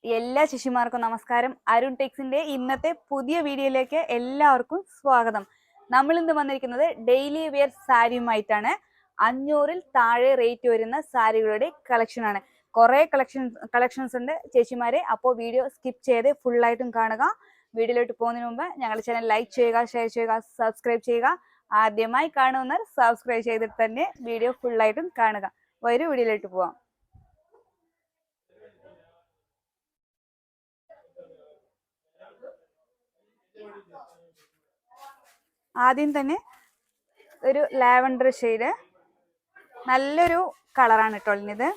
എല്ലാ ശിശുമാർക്കും നമസ്കാരം. അരുൺ ടെക്സിന്റെ ഇന്നത്തെ പുതിയ വീഡിയോയിലേക്ക് എല്ലാവർക്കും സ്വാഗതം. നമ്മൾ ഇന്ന് വന്നിരിക്കുന്നത് ഡെയിലി വെയർ സാരിയുമായിട്ടാണ്. 500-ൽ താഴെ റേറ്റ് വരുന്ന സാരികളുടെ കളക്ഷൻ ആണ്. കുറെ കളക്ഷൻസ് ഉണ്ട് ചേച്ചിമാരെ. അപ്പോൾ വീഡിയോ സ്കിപ്പ് ചെയ്ത് ഫുള്ളായിട്ടും കാണുക. വീഡിയോയിലോട്ട് പോകുന്നതിന് മുമ്പ് ഞങ്ങളുടെ ചാനൽ ലൈക്ക് ചെയ്യുക, ഷെയർ ചെയ്യുക, സബ്സ്ക്രൈബ് ചെയ്യുക. ആദ്യമായി കാണുന്നവർ സബ്സ്ക്രൈബ് ചെയ്തിട്ട് തന്നെ വീഡിയോ ഫുള്ളായിട്ടും കാണുക. വരൂ വീഡിയോയിലോട്ട് പോവാം. ആദ്യം തന്നെ ഒരു ലാവൻഡർ ഷെയ്ഡ്, നല്ലൊരു കളറാണ് കേട്ടോ. ഇത്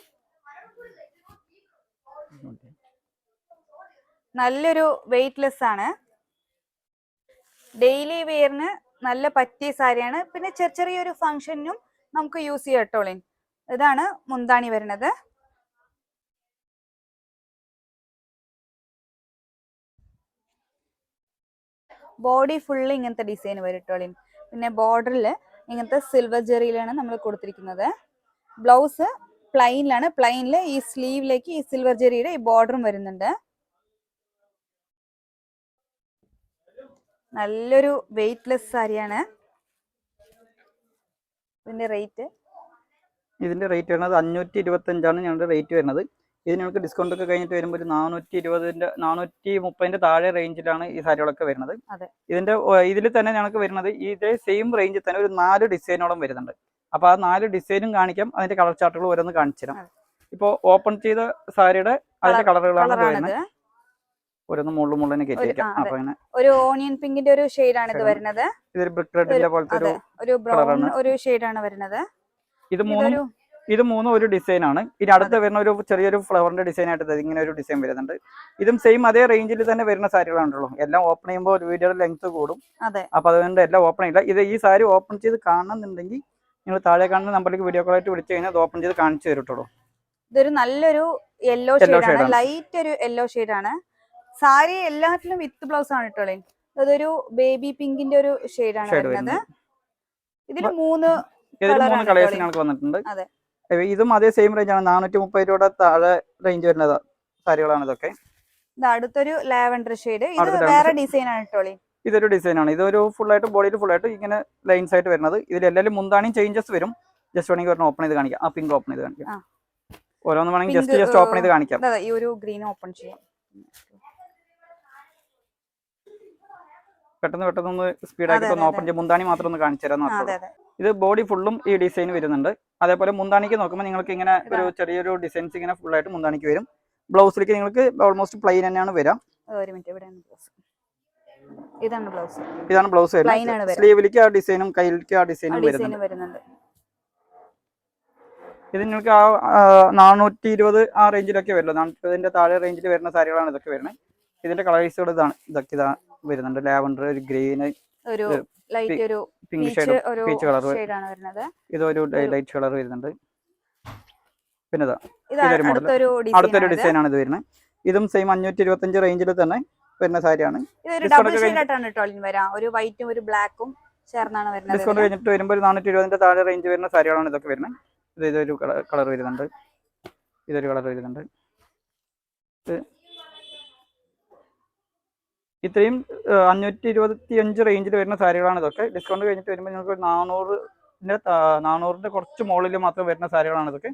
നല്ലൊരു വെയ്റ്റ്ലെസ് ആണ്. ഡെയിലി വെയറിന് നല്ല പറ്റിയ സാരിയാണ്. പിന്നെ ചെറിയൊരു ഫംഗ്ഷനും നമുക്ക് യൂസ് ചെയ്യാം കേട്ടോ. ഇതാണ് മുന്താണി വരുന്നത്. ബോഡി ഫുള്ള് ഇങ്ങനത്തെ ഡിസൈൻ വരും കേട്ടോ. പിന്നെ ബോർഡറിൽ ഇങ്ങനത്തെ സിൽവർ ജെറിയിലാണ് നമ്മൾ കൊടുത്തിരിക്കുന്നത്. ബ്ലൗസ് പ്ലെയിനിലാണ്. പ്ലെയിനിൽ ഈ സ്ലീവിലേക്ക് ഈ സിൽവർ ജെറിയുടെ ഈ ബോർഡറും വരുന്നുണ്ട്. നല്ലൊരു വെയ്റ്റ്ലെസ് സാരിയാണ്. ഇതിന്റെ റേറ്റ് വരുന്നത് 525 ഞങ്ങളുടെ റേറ്റ് വരുന്നത്. ഇത് ഞങ്ങൾക്ക് ഡിസ്കൗണ്ട് ഒക്കെ കഴിഞ്ഞിട്ട് വരുമ്പോൾ ഒരു 430 താഴെ റേഞ്ചിലാണ് ഈ സാരികളൊക്കെ വരുന്നത്. ഇതിൽ തന്നെ ഞങ്ങൾക്ക് വരുന്നത് ഇതേ സെയിം റേഞ്ചിൽ തന്നെ ഒരു 4 ഡിസൈനോളം വരുന്നുണ്ട്. അപ്പൊ ആ 4 ഡിസൈനും കാണിക്കാം. അതിന്റെ കളർ ചാർട്ടുകൾ ഓരോന്ന് കാണിച്ചു തരാം. ഇപ്പൊ ഓപ്പൺ ചെയ്ത സാരിയുടെ അതിന്റെ കളറുകളാണ് വരുന്നത്. ഓരോന്ന് മുള്ളു കയറ്റിക്കാം. അപ്പൊ അങ്ങനെ ഒരു ഓണിയൻ പിങ്കിന്റെ ഒരു ഷെയ്ഡാണ് ഇത് വരുന്നത്. ഇതൊരു ബ്രിക്ക് റെഡിന്റെ പോലത്തെ ഒരു ബ്രൗൺ ഒരു ഷെയ്ഡാണ് വരുന്നത്. ഇത് മൂന്നും ഒരു ഡിസൈൻ ആണ്. ഇനി അടുത്ത് വരുന്ന ഒരു ചെറിയൊരു ഫ്ലവറിന്റെ ഡിസൈൻ ആയിട്ട് ഇങ്ങനെ ഒരു ഡിസൈൻ വരുന്നുണ്ട്. ഇതും സെയിം അതേ റേഞ്ചിൽ തന്നെ വരുന്ന സാരികളാണല്ലോ. എല്ലാം ഓപ്പൺ ചെയ്യുമ്പോൾ ഒരു വീഡിയോയുടെ ലെങ്ത് കൂടും. അപ്പൊ അതുകൊണ്ട് എല്ലാം ഓപ്പൺ ചെയ്യില്ല. ഇത് ഈ സാരി ഓപ്പൺ ചെയ്ത് കാണണമെന്നുണ്ടെങ്കിൽ നിങ്ങൾ താഴെ കാണുന്ന നമ്പറിലേക്ക് വീഡിയോ കോളായിട്ട് വിളിച്ചു കഴിഞ്ഞാൽ അത് ഓപ്പൺ ചെയ്ത് കാണിച്ചു തരുട്ടോ. ഇതൊരു നല്ലൊരു യെല്ലോ ഷെയ്ഡാണ്. ലൈറ്റ് ഒരു യെല്ലോ ഷെയ്ഡാണ്. സാരി എല്ലാത്തിലും വിത്ത് ബ്ലൗസ് ആണ് കേട്ടോ. അതൊരു ബേബി പിങ്കിന്റെ ഒരു ഷെയ്ഡാണ് വരുന്നത്. ഇതിൽ 3 കളേഴ്സ് ഞങ്ങൾക്ക് വന്നിട്ടുണ്ട്. ഇതും അതേ സെയിം റേഞ്ച് ആണ്. 430 രൂപയുടെ താഴെ റേഞ്ച് വരുന്ന സാരികളാണ് ഇതൊക്കെ. അടുത്തൊരു ലാവൻഡർ ഷെയ്ഡ്. ഇത് വേറെ ഡിസൈൻ ആണ് കേട്ടോ. ഇതൊരു ഡിസൈൻ ആണ്. ഇതൊരു ഫുൾ ആയിട്ട് ബോഡിയിൽ ഫുൾ ആയിട്ട് ഇങ്ങനെ ലൈൻസ് ആയിട്ട് വരുന്നത്. ഇതിൽ എല്ലാവരും മുന്താണിയും ചേഞ്ചസ് വരും. ജസ്റ്റ് വേണമെങ്കിൽ ഒരെണ്ണം ഓപ്പൺ ചെയ്ത് കാണിക്കാം. ആ പിങ്ക് ഓപ്പൺ ചെയ്ത് കാണിക്കാം. ഓരോന്ന് വേണമെങ്കിൽ ജസ്റ്റ് ഓപ്പൺ ചെയ്ത് കാണിക്കാം. ഈ ഒരു ഗ്രീൻ ഓപ്പൺ ചെയ്യാം. പെട്ടെന്ന് സ്പീഡാക്കി ഓപ്പൺ ചെയ്ത് മുന്താണി മാത്രം ഒന്ന് കാണിച്ചു തരാം. ഇത് ബോഡി ഫുള്ളും ഈ ഡിസൈൻ വരുന്നുണ്ട്. അതേപോലെ മുന്താണിക്ക് നോക്കുമ്പോൾ നിങ്ങൾക്ക് ഇങ്ങനെ ഒരു ചെറിയൊരു ഡിസൈൻസ് ഇങ്ങനെ ഫുൾ ആയിട്ട് മുന്താണിക്ക് വരും. ബ്ലൗസിലേക്ക് നിങ്ങൾക്ക് ഓൾമോസ്റ്റ് പ്ലെയിൻ തന്നെയാണ് വരാം. ഇതാണ് ബ്ലൗസ് വരുന്നത്. സ്ലീവിലേക്ക് ആ ഡിസൈനും കയ്യിലേക്ക് ആ ഡിസൈനും വരുന്നുണ്ട്. ഇത് നിങ്ങൾക്ക് ആ 420 ആ റേഞ്ചിലൊക്കെ വരുള്ളൂ. 420 താഴെ റേഞ്ചിൽ വരുന്ന സാരികളാണ് ഇതൊക്കെ വരുന്നത്. ഇതിന്റെ കളേഴ്സുകൾ ഇതൊക്കെ വരുന്നുണ്ട്. ലാവൻഡർ, ഒരു green, pink shade, peach colour, ഇതൊരു ലൈറ്റ് കളർ വരുന്നുണ്ട്. പിന്നെ അടുത്തൊരു ഡിസൈൻ ആണ് ഇത് വരുന്നത്. ഇതും സെയിം 525 റേഞ്ചിൽ തന്നെ വരുന്ന സാരിയാണ്. ഡിസ്കൗണ്ട് കഴിഞ്ഞിട്ട് വരുമ്പോൾ 420 താഴെ റേഞ്ച് വരുന്ന സാരികളാണ് ഇതൊക്കെ വരുന്നത്. ഇതൊരു കളർ വരുന്നുണ്ട്. ഇതൊരു കളർ വരുന്നുണ്ട്. ഇത്രയും 525 റേഞ്ചിൽ വരുന്ന സാരികളാണ് ഇതൊക്കെ. ഡിസ്കൗണ്ട് കഴിഞ്ഞിട്ട് വരുമ്പോൾ നിങ്ങൾക്ക് 400ന്റെ കുറച്ച് മുകളിൽ മാത്രം വരുന്ന സാരികളാണ് ഇതൊക്കെ.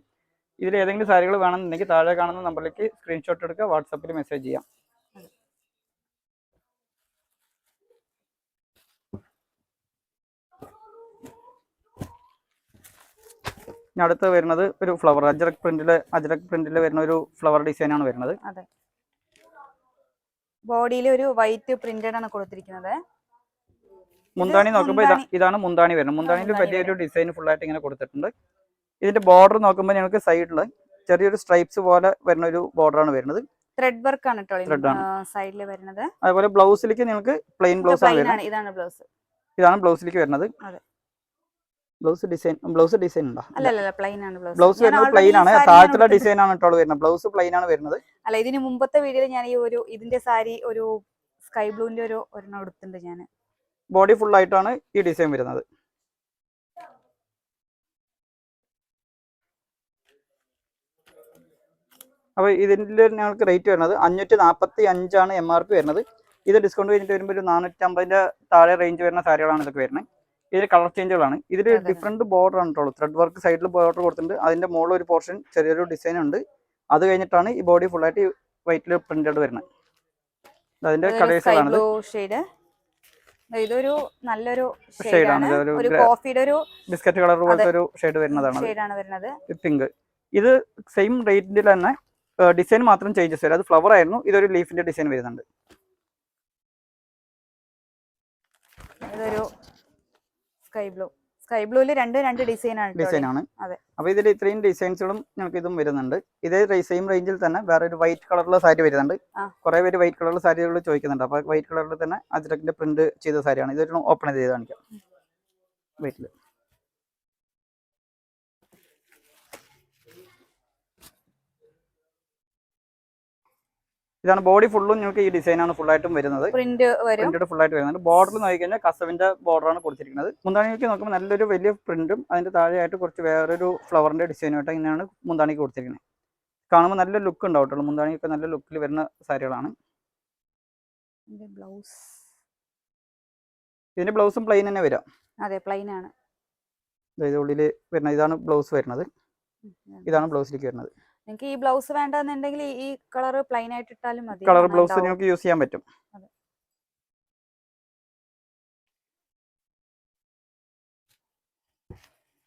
ഇതിൽ ഏതെങ്കിലും സാരികൾ വേണമെന്നുണ്ടെങ്കിൽ താഴെ കാണുന്ന നമ്പറിലേക്ക് സ്ക്രീൻഷോട്ട് എടുക്കുക, വാട്സാപ്പിൽ മെസ്സേജ് ചെയ്യാം. അടുത്ത് വരുന്നത് ഒരു ഫ്ലവർ അജ്രക് പ്രിന്റിൽ വരുന്ന ഒരു ഫ്ലവർ ഡിസൈൻ ആണ് വരുന്നത്. ബോഡിയിൽ ഒരു വൈറ്റ് പ്രിന്റഡ് ആണ് കൊടുത്തിരിക്കുന്നത്. മുന്താണി നോക്കുമ്പോൾ ഇതാണ് മുന്താണി വരുന്നത്. മുന്താണിയിൽ വലിയൊരു ഡിസൈൻ ഫുൾ ആയിട്ട് ഇങ്ങനെ കൊടുത്തിട്ടുണ്ട്. ഇതിന്റെ ബോർഡർ നോക്കുമ്പോൾ ഞങ്ങൾക്ക് സൈഡിൽ ചെറിയൊരു സ്ട്രൈപ്സ് പോലെ വരുന്ന ഒരു ബോർഡറാണ് വരുന്നത്. ത്രെഡ് വർക്ക് ആണ് സൈഡിൽ വരുന്നത്. അതുപോലെ ബ്ലൗസിലേക്ക് നിങ്ങൾക്ക് പ്ലെയിൻ ബ്ലൗസ് ആണ് വരുന്നത്. ഇതാണ് ബ്ലൗസിലേക്ക് വരുന്നത്. ബ്ലൗസ് ഡിസൈൻ ഉണ്ടോ? ബ്ലൗസ് വരുന്നത് പ്ലെയിൻ ആണ്. താഴത്തുള്ള ഡിസൈൻ ആണ് കേട്ടോ വരുന്നത്. ബ്ലൗസ് പ്ലെയിൻ ആണ് വരുന്നത്. അല്ല, ഇതിന് മുമ്പത്തെ വീഡിയോയിൽ ഞാൻ ഇതിന്റെ സാരി ഒരു സ്കൈ ബ്ലൂവിന്റെ ഒരെണ്ണം എടുത്തിട്ടുണ്ട് ഞാൻ. ബോഡി ഫുൾ ആയിട്ടാണ് ഈ ഡിസൈൻ വരുന്നത്. അപ്പോൾ ഇതിൻ്റെ ഞങ്ങൾക്ക് റേറ്റ് വരുന്നത് 545 MRP വരുന്നത്. ഇത് ഡിസ്കൗണ്ട് കഴിഞ്ഞിട്ട് വരുമ്പോൾ ഒരു 450 താഴെ റേഞ്ച് വരുന്ന സാരികളാണ് ഇതൊക്കെ വരുന്നത്. ഇതിൽ കളർ ചേഞ്ചുകളാണ്. ഇതിൽ ഡിഫറെൻറ്റ് ബോർഡർ ആണ് കേട്ടോ. ത്രെഡ് വർക്ക് സൈഡിൽ ബോർഡർ കൊടുത്തിട്ടുണ്ട്. അതിൻ്റെ മുകളിൽ ഒരു പോർഷൻ ചെറിയൊരു ഡിസൈൻ ഉണ്ട്. അത് കഴിഞ്ഞിട്ടാണ് ഈ ബോഡി ഫുള്ളായിട്ട് വൈറ്റിൽ പ്രിന്റഡ് വരുന്നത്. അതിൻ്റെ കളേഴ്സുകളാണ്. ഇതൊരു നല്ലൊരു ഷെയ്ഡാണ്. ഒരു കോഫിയുടെ ഒരു ബിസ്ക്കറ്റ് കളർ പോലത്തെ ഒരു ഷെയ്ഡ് വരുന്നതാണ്. പിങ്ക്. ഇത് സെയിം റേറ്റിൽ തന്നെ ഡിസൈൻ മാത്രം ചേഞ്ചസ് വരും. അത് ഫ്ലവർ ആയിരുന്നു. ഇതൊരു ലീഫിന്റെ ഡിസൈൻ വരുന്നുണ്ട്. ഇതൊരു സ്കൈ ബ്ലൂല് രണ്ട് ഡിസൈനാണ്. അപ്പൊ ഇതിൽ ഇത്രയും ഡിസൈൻസുകളും ഞങ്ങൾക്ക് ഇതും വരുന്നുണ്ട്. ഇതേ സെയിം റേഞ്ചിൽ തന്നെ വേറെ ഒരു വൈറ്റ് കളറിലുള്ള സാരി വരുന്നുണ്ട്. കുറെ പേര് വൈറ്റ് കളറിലുള്ള സാരികൾ ചോദിക്കുന്നുണ്ട്. അപ്പൊ വൈറ്റ് കളറിൽ തന്നെ അജ്രക്കിന്റെ പ്രിന്റ് ചെയ്ത സാരിയാണ്. ഇതൊരു ഓപ്പൺ ചെയ്ത് കാണിക്കാം. വൈറ്റില് ഇതാണ് ബോഡി ഫുള്ളും നിങ്ങൾക്ക് ഈ ഡിസൈനാണ് ഫുള്ളായിട്ടും വരുന്നത്. പ്രിന്റഡ് ഫുള്ളായിട്ട് വരുന്നുണ്ട്. ബോർഡർ നോക്കി കഴിഞ്ഞാൽ കസവിന്റെ ബോർഡറാണ് കൊടുത്തിരിക്കുന്നത്. മുന്താണിക്ക് നോക്കുമ്പോൾ നല്ലൊരു വലിയ പ്രിന്റും അതിന്റെ താഴെയായിട്ട് കുറച്ച് വേറൊരു ഫ്ലവറിന്റെ ഡിസൈനുമായിട്ട് ഇങ്ങനെയാണ് മുന്താണിക്ക് കൊടുത്തിരിക്കുന്നത്. കാണുമ്പോൾ നല്ല ലുക്ക് ഉണ്ടാവട്ടുള്ളൂ. മുന്താണിയൊക്കെ നല്ല ലുക്കിൽ വരുന്ന സാരികളാണ്. ഇതിന്റെ ബ്ലൗസും പ്ലെയിൻ തന്നെ വരാം. ഉള്ളിൽ വരുന്നത് ഇതാണ് ബ്ലൗസ് വരുന്നത്. ഇതാണ് ബ്ലൗസിലേക്ക് വരുന്നത്. നിങ്ങൾക്ക് ഈ ബ്ലൗസ് വേണ്ടെന്നുണ്ടെങ്കിൽ ഈ കളർ പ്ലെയിൻ ആയിട്ട് ഇട്ടാലും മതി. കളർ ബ്ലൗസ് നിങ്ങൾക്ക് യൂസ് ചെയ്യാൻ പറ്റും.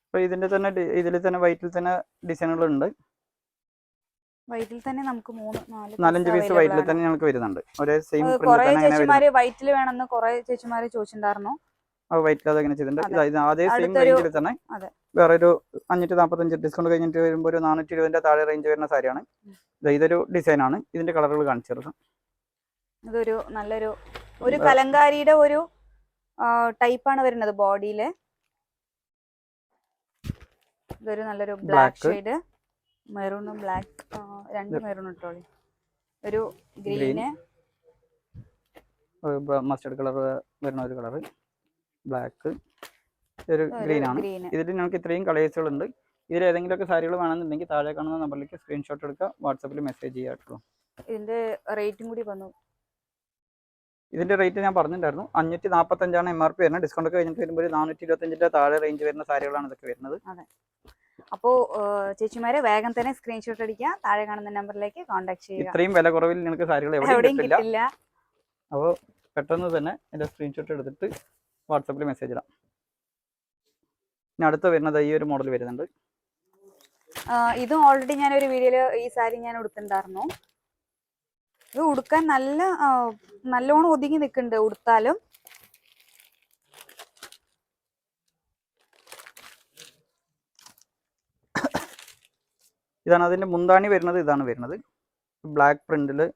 അപ്പോൾ ഇതിന്റെ തന്നെ ഇതിൽ തന്നെ വൈറ്റിൽ തന്നെ ഡിസൈനുകൾ ഉണ്ട്. വൈറ്റിൽ തന്നെ നമുക്ക് 4-5 പീസ് വൈറ്റിൽ തന്നെ ഞങ്ങൾക്ക് വരുന്നുണ്ട്. ഒരേ സെയിം പ്രിന്റ് കുറേ ചേച്ചിമാര് വൈറ്റിൽ വേണമെന്ന് കുറേ ചേച്ചിമാര് ചോദിച്ചിട്ടുണ്ടായിരുന്നു. വൈറ്റിൽ അതങ്ങനെ ചെയ്തിട്ടുണ്ട്. അതേ സെയിം റേഞ്ചിൽ തന്നെ വേറെ ഒരു 545 ഡിസ്കൗണ്ട് കഴിഞ്ഞിട്ട് വരുമ്പോൾ ഒരു 420 താഴെ റേഞ്ച് വരുന്ന സാരിയാണ്. ഇതൊരു ഡിസൈനാണ്. ഇതിന്റെ കളറുകൾ കാണിച്ചു തരാം. ഇതൊരു നല്ലൊരു കലങ്കാരിയുടെ ഒരു ടൈപ്പാണ് വരുന്നത് ബോഡിയില്. ഇതൊരു നല്ലൊരു ബ്ലാക്ക് ഷെയ്ഡ്, മെറൂണും ബ്ലാക്ക്, രണ്ട് മെറൂൺ ഇട്ടോളി. ഒരു ഗ്രീന്, മസ്റ്റർഡ് കളർ വരുന്ന ഒരു കളറ്, ബ്ലാക്ക്, ഒരു ഗ്രീൻ ആണ്. ഇതിൽ ഞങ്ങൾക്ക് ഇത്രയും കളേഴ്സുകൾ ഉണ്ട്. ഇതിൽ ഏതെങ്കിലുമൊക്കെ സാരികൾ വേണമെന്നുണ്ടെങ്കിൽ താഴെ കാണുന്ന നമ്പറിലേക്ക് സ്ക്രീൻഷോട്ട് എടുക്കുക, വാട്സാപ്പിൽ മെസ്സേജ് ചെയ്യാട്ടോ. ഇതിന്റെ റേറ്റും കൂടി വന്നു. ഇതിന്റെ റേറ്റ് ഞാൻ പറഞ്ഞിട്ടുണ്ടായിരുന്നു. 545 MRP വരുന്നത്. ഡിസ്കൗണ്ട് ഒക്കെ കഴിഞ്ഞിട്ട് വരുമ്പോൾ 425 താഴെ റേഞ്ച് വരുന്ന സാരികളാണ് ഇതൊക്കെ വരുന്നത്. അപ്പോൾ ചേച്ചിമാരെ വേഗം തന്നെ സ്ക്രീൻഷോട്ട് അടിക്കുക, താഴെ കാണുന്ന നമ്പറിലേക്ക് കോൺടാക്ട് ചെയ്യുക. ഇത്രയും വില കുറവിൽ നിങ്ങൾക്ക് സാരികൾ എവിടെയും കിട്ടില്ല. അപ്പോൾ പെട്ടെന്ന് തന്നെ എൻ്റെ സ്ക്രീൻഷോട്ട് എടുത്തിട്ട് വാട്സാപ്പിൽ മെസ്സേജ് ഇടാം. ഇനി അടുത്ത വരുന്നത് ഈ ഒരു മോഡൽ വരുന്നുണ്ട്. ഇതും ഓൾറെഡി ഞാനൊരു വീഡിയോയിൽ ഈ സാരി ഞാൻ ഉടുത്തിട്ടുണ്ടായിരുന്നു. ഇത് ഉടുക്കാൻ നല്ലോണം ഒതുങ്ങി നിൽക്കുന്നുണ്ട് ഉടുത്താലും. ഇതാണ് അതിന്റെ മുന്താണി വരുന്നത്. ഇതാണ് വരുന്നത് ബ്ലാക്ക് പ്രിന്റില്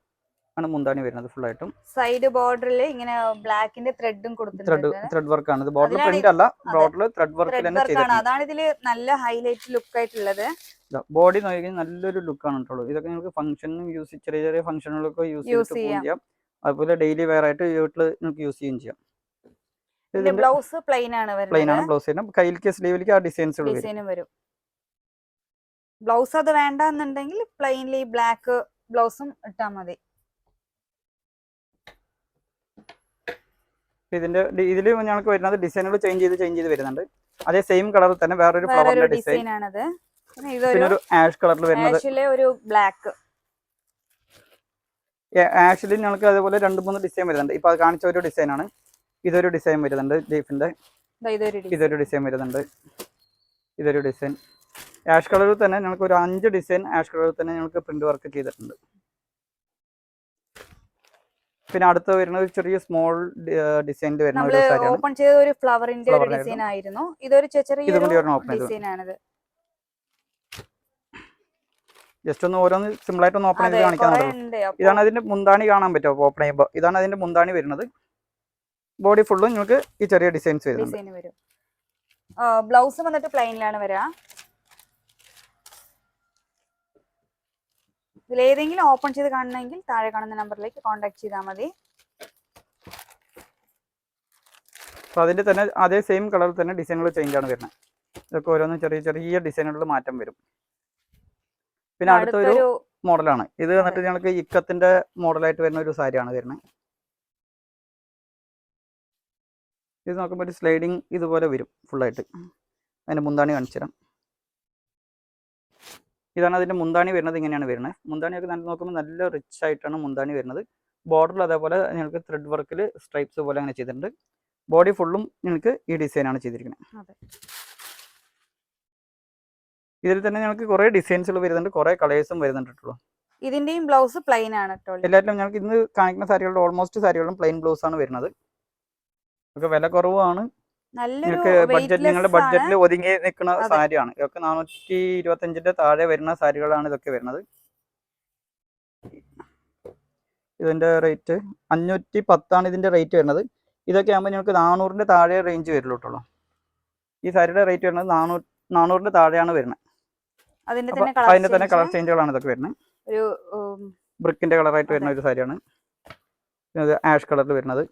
ആണ് മുന്താണി വരുന്നത്. ഫുൾ ആയിട്ടും സൈഡ് ബോർഡറിൽ ഇങ്ങനെ ബ്ലാക്കിന്റെ ത്രെഡും കൊടുത്തിട്ടുണ്ട്. ത്രെഡ് വർക്ക് ആണ്. ഇത് ബോർഡർ പ്രിന്റ് അല്ല, ബോർഡറിൽ ത്രെഡ് വർക്ക് തന്നെ ചെയ്തിട്ടുണ്ട്. അതാണ് ഇതില് നല്ല ഹൈലൈറ്റ് ലുക്ക് ആയിട്ടുള്ളത്. ബോഡി നോക്കി നല്ലൊരു ലുക്ക് ആണ് കേട്ടോ. ഇതൊക്കെ നിങ്ങൾക്ക് ഫംഗ്ഷനും ചെറിയ ചെറിയ ഫംഗ്ഷനുകളൊക്കെ യൂസ് ചെയ്യാം. അതുപോലെ ഡെയിലി വെയർ ആയിട്ട് വീട്ടിൽ നിങ്ങൾക്ക് യൂസ് ചെയ്യുകയും ചെയ്യാം. ബ്ലൗസ് പ്ലെയിൻ ആണ് വരുന്നത്. പ്ലെയിൻ ആണ് ബ്ലൗസ് വരുന്നത്. കയ്യിലേക്ക് സ്ലീവിലേക്ക് ആ ഡിസൈൻസുകൾ വരും. ബ്ലൗസ് അത് വേണ്ടെന്നുണ്ടെങ്കിൽ പ്ലെയിൻലി ബ്ലാക്ക് ബ്ലൗസും ഇട്ടാൽ മതി. ഇതില് ഞങ്ങൾക്ക് വരുന്നത് ഡിസൈനുകൾ ചേഞ്ച് ചെയ്ത് വരുന്നുണ്ട്. അതേ സെയിം കളറിൽ തന്നെ വേറൊരു ഫ്ലവറിന്റെ ഡിസൈൻ ആണത്. ഒരു ആഷ് കളറിൽ വരുന്നത്. ഒരു ബ്ലാക്ക് ആഷിൽ ഞങ്ങൾക്ക് അതുപോലെ 2-3 ഡിസൈൻ വരുന്നുണ്ട്. ഇപ്പൊ അത് കാണിച്ച ഒരു ഡിസൈൻ ആണ്. ഇതൊരു ഡിസൈൻ വരുന്നുണ്ട് ലീഫിന്റെ. ഇതൊരു ഡിസൈൻ വരുന്നുണ്ട്. ഇതൊരു ഡിസൈൻ ആഷ് കളറിൽ തന്നെ ഞങ്ങൾക്ക് ഒരു 5 ഡിസൈൻ ആഷ് കളറിൽ തന്നെ ഞങ്ങൾക്ക് പ്രിന്റ് വർക്ക് ചെയ്തിട്ടുണ്ട്. പിന്നെ അടുത്ത വരുന്നത് ചെറിയ സ്മോൾ ഡിസൈനിൽ വരുന്ന ഒരു സാരിയാണ്. ഓപ്പൺ ചെയ്ത ഒരു ഫ്ലവറിന്റെ ഡിസൈൻ ആയിരുന്നു. ഇതൊരു ചെറിയ ഡിസൈൻ ആണ്. ജസ്റ്റ് ഒന്ന് ഓരോന്ന് സിമ്പിൾ ആയിട്ട് ഒന്ന് ഓപ്പൺ ചെയ്ത് കാണിക്കാൻ. ഇതാണ് അതിന്റെ മുന്താണി കാണാൻ പറ്റുമോ ഓപ്പൺ ചെയ്യുമ്പോൾ? ഇതാണ് അതിന്റെ മുന്താണി വരുന്നത്. ബോഡി ഫുള്ളും നിങ്ങൾക്ക് ഈ ചെറിയ ഡിസൈൻസ് വരുന്നുണ്ട്. ബ്ലൗസ് വന്നിട്ട് പ്ലെയിനിലാണ് വരിക. ഇതിലേതെങ്കിലും ഓപ്പൺ ചെയ്ത് കാണണമെങ്കിൽ താഴെ കാണുന്ന നമ്പറിലേക്ക് കോൺടാക്ട് ചെയ്താൽ മതി. അപ്പോൾ അതിന്റെ തന്നെ അതേ സെയിം കളറിൽ തന്നെ ഡിസൈനുകൾ ചേഞ്ച് ആണ് വരുന്നത്. ഇതൊക്കെ ഓരോന്ന് ചെറിയ ചെറിയ ഡിസൈനുകളിൽ മാറ്റം വരും. പിന്നെ അടുത്തൊരു മോഡലാണ്. ഇത് വന്നിട്ട് ഞങ്ങൾക്ക് ഇക്കത്തിന്റെ മോഡലായിട്ട് വരുന്ന ഒരു സാരിയാണ് വരുന്നത്. ഇത് നോക്കുമ്പോൾ ഒരു സ്ലൈഡിങ് ഇതുപോലെ വരും ഫുള്ളായിട്ട്. അതിന്റെ മുന്താണി കാണിച്ചു തരാം. ഇതാണ് അതിന്റെ മുന്താണി വരുന്നത്. ഇങ്ങനെയാണ് വരുന്നത്. മുന്താണിയൊക്കെ നല്ല നോക്കുമ്പോൾ നല്ല റിച്ച് ആയിട്ടാണ് മുന്താണി വരുന്നത്. ബോർഡറിൽ അതേപോലെ നിങ്ങൾക്ക് ത്രെഡ് വർക്കിൽ സ്ട്രൈപ്സ് പോലെ അങ്ങനെ ചെയ്തിട്ടുണ്ട്. ബോഡി ഫുള്ളും നിങ്ങൾക്ക് ഈ ഡിസൈനാണ് ചെയ്തിരിക്കുന്നത്. ഇതിൽ തന്നെ ഞങ്ങൾക്ക് കുറെ ഡിസൈൻസുകൾ വരുന്നുണ്ട്, കുറെ കളേഴ്സും വരുന്നുണ്ട്. ഇതിന്റെയും ബ്ലൗസ് പ്ലെയിൻ ആണ്. എല്ലാറ്റിലും ഞങ്ങൾക്ക് ഇന്ന് കാണിക്കുന്ന സാരികളുടെ ഓൾമോസ്റ്റ് സാരികളും പ്ലെയിൻ ബ്ലൗസ് ആണ് വരുന്നത്. ഒക്കെ വില കുറവാണ്. നിങ്ങൾക്ക് ബഡ്ജറ്റ്, നിങ്ങളുടെ ബഡ്ജറ്റിൽ ഒതുങ്ങി നിൽക്കുന്ന സാരിയാണ്. ഇതൊക്കെ 425 താഴെ വരുന്ന സാരികളാണ് ഇതൊക്കെ വരുന്നത്. ഇതിന്റെ റേറ്റ് 510 ഇതിന്റെ റേറ്റ് വരുന്നത്. ഇതൊക്കെ ആകുമ്പോൾ നിങ്ങൾക്ക് 400 താഴെ റേഞ്ച് വരുള്ളൂ. ഈ സാരിയുടെ റേറ്റ് വരുന്നത് 400 താഴെയാണ് വരുന്നത്. അതിന്റെ തന്നെ കളർ ചേഞ്ചുകളാണ് ഇതൊക്കെ വരുന്നത്. ഒരു ബ്രിക്കിന്റെ കളറായിട്ട് വരുന്ന ഒരു സാരിയാണ്. ആഷ് കളറിൽ വരുന്നത്.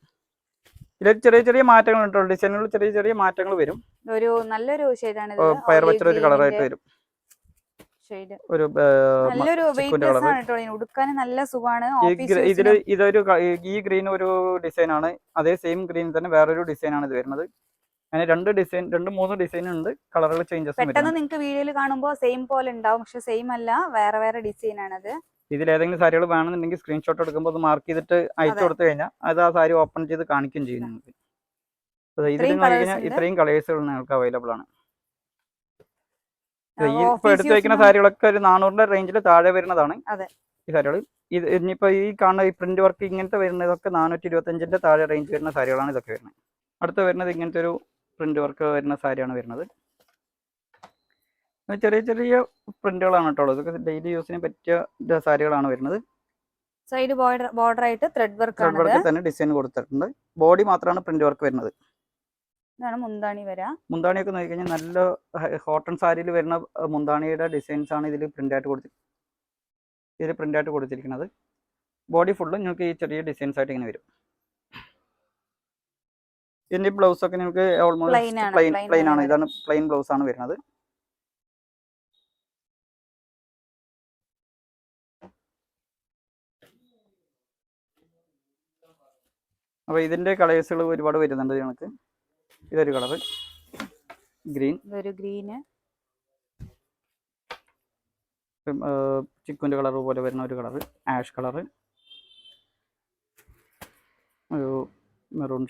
ഇതിൽ ചെറിയ ചെറിയ മാറ്റങ്ങൾ ഉണ്ട്. ഡിസൈനുകളിൽ ചെറിയ ചെറിയ മാറ്റങ്ങൾ വരും. ഒരു നല്ലൊരു ഷെയ്ഡാണ് ഇത്. പയർ വെച്ചൊരു ഒരു കളറായിട്ട് വരും. ഒരു നല്ലൊരു വെയിറ്റ്ലെസ് ആണ് ട്ടോ. ഉടുക്കാൻ നല്ല സുഖമാണ്. ഇതൊരു ഈ ഗ്രീൻ ഒരു ഡിസൈൻ ആണ്. അതേ സെയിം ഗ്രീൻ തന്നെ വേറൊരു ഡിസൈൻ ആണ് ഇത് വരുന്നത്. അങ്ങനെ 2-3 ഡിസൈൻ ഉണ്ട്. കളറുകൾ ചേഞ്ചസ് പെട്ടെന്ന് നിങ്ങൾക്ക് വീഡിയോയിൽ കാണുമ്പോൾ സെയിം പോലെ ഉണ്ടാവും, പക്ഷെ സെയിം അല്ല, വേറെ വേറെ ഡിസൈൻ ആണത്. ഇതിൽ ഏതെങ്കിലും സാരികൾ വേണമെന്നുണ്ടെങ്കിൽ സ്ക്രീൻഷോട്ട് എടുക്കുമ്പോൾ അത് മാർക്ക് ചെയ്തിട്ട് അയച്ചു കൊടുത്തു കഴിഞ്ഞാൽ അത് ആ സാരി ഓപ്പൺ ചെയ്ത് കാണിക്കുകയും ചെയ്യും നിങ്ങൾക്ക്. ഇത്രയും കളേഴ്സുകൾ നിങ്ങൾക്ക് അവൈലബിൾ ആണ്. ഈ ഇപ്പൊ എടുത്തു വയ്ക്കുന്ന സാരികളൊക്കെ ഒരു 400 റേഞ്ചിൽ താഴെ വരുന്നതാണ് ഈ സാരികൾ. ഇത് ഇനിയിപ്പോ ഈ കാണുന്ന ഈ പ്രിന്റ് വർക്ക് ഇങ്ങനത്തെ വരുന്നതൊക്കെ 425 താഴെ റേഞ്ച് വരുന്ന സാരികളാണ് ഇതൊക്കെ വരുന്നത്. അടുത്ത് വരുന്നത് ഇങ്ങനത്തെ ഒരു പ്രിന്റ് വർക്ക് വരുന്ന സാരിയാണ് വരുന്നത്. ചെറിയ ചെറിയ പ്രിന്റുകളാണ് കേട്ടോ. ഇതൊക്കെ ഡെയിലി യൂസിന് പറ്റിയ സാരികളാണ് വരുന്നത്. സൈഡ് ബോർഡർ ആയിട്ട് ത്രെഡ് വർക്ക് തന്നെ ഡിസൈൻ കൊടുത്തിട്ടുണ്ട്. ബോഡി മാത്രമാണ് പ്രിന്റ് വർക്ക് വരുന്നത്. മുന്താണിയൊക്കെ നോക്കി കഴിഞ്ഞാൽ നല്ല കോട്ടൺ സാരിയിൽ വരുന്ന മുന്താണിയുടെ ഡിസൈൻസ് ആണ് ഇതിൽ പ്രിന്റ് ആയിട്ട് കൊടുത്തിരിക്കുന്നത്. ബോഡി ഫുള്ളും നിങ്ങൾക്ക് ഈ ചെറിയ ഡിസൈൻസ് ആയിട്ട് ഇങ്ങനെ വരും. ഇതിന്റെ ബ്ലൗസ് ഒക്കെ നിങ്ങൾക്ക് ഓൾമോസ്റ്റ് പ്ലെയിൻ ആണ്. ഇതാണ് പ്ലെയിൻ ബ്ലൗസ് ആണ് വരുന്നത്. അപ്പോൾ ഇതിന്റെ കളേഴ്സുകൾ ഒരുപാട് വരുന്നുണ്ട് ഞങ്ങൾക്ക്. ഇതൊരു കളറ് ഗ്രീൻ, ചിക്കുന്റെ കളർ പോലെ വരുന്ന ഒരു കളറ്, ആഷ് കളറ്, ഒരു മെറൂൺ